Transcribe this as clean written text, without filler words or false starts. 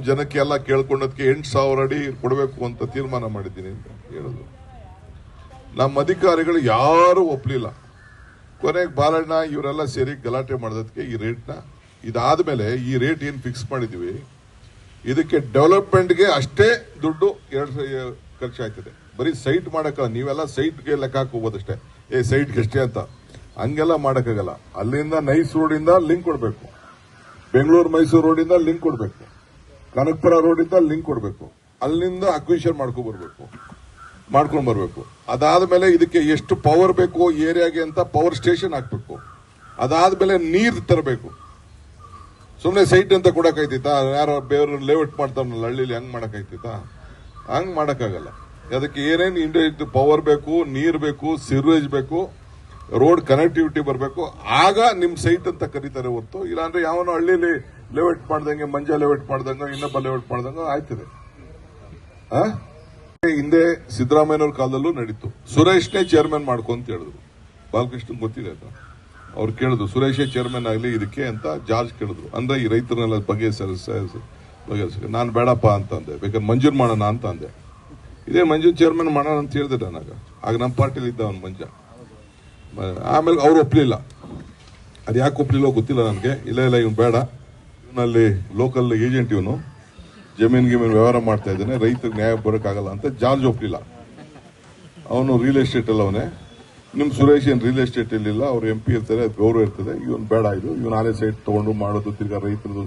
ನಮ್ಮ ಜನಕ್ಕೆ ಎಲ್ಲ ಕೇಳ್ಕೊಂಡದಕ್ಕೆ 8,000 ಅಡಿ ಕೊಡಬೇಕು ಅಂತ ತೀರ್ಮಾನ ಮಾಡಿದ್ದೀನಿ ಅಂತ ಹೇಳಿದ್ರು. ನಮ್ಮ ಅಧಿಕಾರಿಗಳು ಯಾರು ಒಪ್ಪಲಿಲ್ಲ. ಕೊನೆಗೆ ಬಾಲಣ್ಣ ಇವರೆಲ್ಲ ಸೇರಿ ಗಲಾಟೆ ಮಾಡೋದಕ್ಕೆ ಈ ರೇಟ್ನ ಇದಾದ್ಮೇಲೆ ಈ ರೇಟ್ ಏನು ಫಿಕ್ಸ್ ಮಾಡಿದ್ವಿ ಇದಕ್ಕೆ ಡೆವಲಪ್ಮೆಂಟ್ಗೆ ಅಷ್ಟೇ ದುಡ್ಡು ಖರ್ಚಾಯ್ತದೆ. ಬರೀ ಸೈಟ್ ಮಾಡಕ್ಕ ನೀವೆಲ್ಲ ಸೈಟ್ಗೆ ಲೆಕ್ಕ ಹಾಕೋಬೋದಷ್ಟೇ. ಸೈಟ್ಗೆ ಅಷ್ಟೇ ಅಂತ ಹಂಗೆಲ್ಲ ಮಾಡಕ್ಕಾಗಲ್ಲ. ಅಲ್ಲಿಂದ ನೈಸ್ ರೋಡಿಂದ ಲಿಂಕ್ ಕೊಡಬೇಕು, ಬೆಂಗಳೂರು ಮೈಸೂರು ರೋಡಿಂದ ಲಿಂಕ್ ಕೊಡಬೇಕು, ಕನಕಪುರ ರೋಡಿಂದ ಲಿಂಕ್ ಕೊಡಬೇಕು, ಅಲ್ಲಿಂದ ಅಕ್ವಿಷನ್ ಮಾಡ್ಕೊಂಡ್ ಬರ್ಬೇಕು. ಅದಾದ್ಮೇಲೆ ಇದಕ್ಕೆ ಎಷ್ಟು ಪವರ್ ಬೇಕು ಏರಿಯಾಗೆ ಅಂತ ಪವರ್ ಸ್ಟೇಷನ್ ಹಾಕ್ಬೇಕು. ಅದಾದ್ಮೇಲೆ ನೀರು ತರಬೇಕು. ಸುಮ್ಮನೆ ಸೈಟ್ ಅಂತ ಕೊಡಕ್ಕಾಯ್ತಿತ್ತಾ? ಯಾರೋ ಬೇರೆ ಲೇಔಟ್ ಮಾಡ್ತಾರಲ್ಲ ಹಳ್ಳಿಲಿ, ಹಂಗ್ ಮಾಡಕ್ಕಾಯ್ತಿತ್ತಾ? ಹಂಗ್ ಮಾಡಕ್ಕಾಗಲ್ಲ. ಅದಕ್ಕೆ ಏನೇನು ಇಂಡಸ್ಟ್ರಿ ಪವರ್ ಬೇಕು, ನೀರ್ ಬೇಕು, ಸಿರ್ವೇಜ್ ಬೇಕು, ರೋಡ್ ಕನೆಕ್ಟಿವಿಟಿ ಬರಬೇಕು. ಆಗ ನಿಮ್ ಸೈಟ್ ಅಂತ ಕರೀತಾರೆ ಹೊರತು ಇಲ್ಲಾಂದ್ರೆ ಯಾವನೋ ಹಳ್ಳಿಲಿ ಲೇಔಟ್ ಮಾಡ್ದಂಗೆ, ಮಂಜ ಲೇಔಟ್ ಮಾಡ್ದಂಗ, ಇನ್ನೊಬ್ಬ ಲೇಔಟ್ ಮಾಡ್ದಂಗ ಆಯ್ತದೆ. ಹಿಂದೆ ಸಿದ್ದರಾಮಯ್ಯನವ್ರ ಕಾಲದಲ್ಲೂ ನಡೀತು. ಸುರೇಶ್ನೇ ಚೇರ್ಮನ್ ಮಾಡ್ಕೊಂತ ಹೇಳಿದ್ರು. ಬಾಲಕೃಷ್ಣ ಗೊತ್ತಿದೆ ಅಂತ ಅವ್ರು ಕೇಳಿದ್ರು, ಸುರೇಶೇ ಚೇರ್ಮನ್ ಆಗಲಿ ಇದಕ್ಕೆ ಅಂತ ಜಾರ್ಜ್ ಕೇಳಿದ್ರು. ಅಂದ್ರೆ ಈ ರೈತರನ್ನೆಲ್ಲ ಬಗೆಹರಿಸ ನಾನು ಬೇಡಪ್ಪ ಅಂತ ಅಂದೆ. ಬೇಕಾದ್ರೆ ಮಂಜೂರ್ ಮಾಡೋಣ ಅಂತ ಅಂದೆ. ಇದೇ ಮಂಜೂರ್ ಚೇರ್ಮನ್ ಮಾಡೋಣ ಅಂತ ಹೇಳಿದೆ ನನಗ. ಆಗ ನಮ್ಮ ಪಾರ್ಟಿಲಿ ಇದ್ದ ಅವ್ನು ಮಂಜ. ಆಮೇಲೆ ಅವ್ರು ಒಪ್ಲಿಲ್ಲ. ಅದು ಯಾಕೆ ಒಪ್ಲಿಲ್ಲ ಗೊತ್ತಿಲ್ಲ ನನಗೆ. ಇಲ್ಲ ಇವ್ನು ಬೇಡ, ಇವನಲ್ಲಿ ಲೋಕಲ್ ಏಜೆಂಟ್, ಇವನು ಜಮೀನ್ ವ್ಯವಹಾರ ಮಾಡ್ತಾ ಇದ್ದಾನೆ, ರೈತರಿಗೆ ನ್ಯಾಯ ಬರೋಕ್ಕಾಗಲ್ಲ ಅಂತ ಜಾರ್ಜ್ ಒಪ್ಲಿಲ್ಲ. ಅವನು ರಿಯಲ್ ಎಸ್ಟೇಟ್ ಅಲ್ಲ ಅವನೇ. ನಿಮ್ ಸುರೇಶ್ ಏನ್ ರಿಯಲ್ ಎಸ್ಟೇಟ್ ಇಲ್ಲ, ಅವ್ರು MP ಇರ್ತಾರೆ, ಗೌರವ ಇರ್ತದೆ. ಇವನ್ ಬೇಡ, ಇವನ್ ಆಲೆ ಸೈಟ್ ತಗೊಂಡು ಮಾಡೋದು, ತಿರ್ಗಾ ರೈತರದು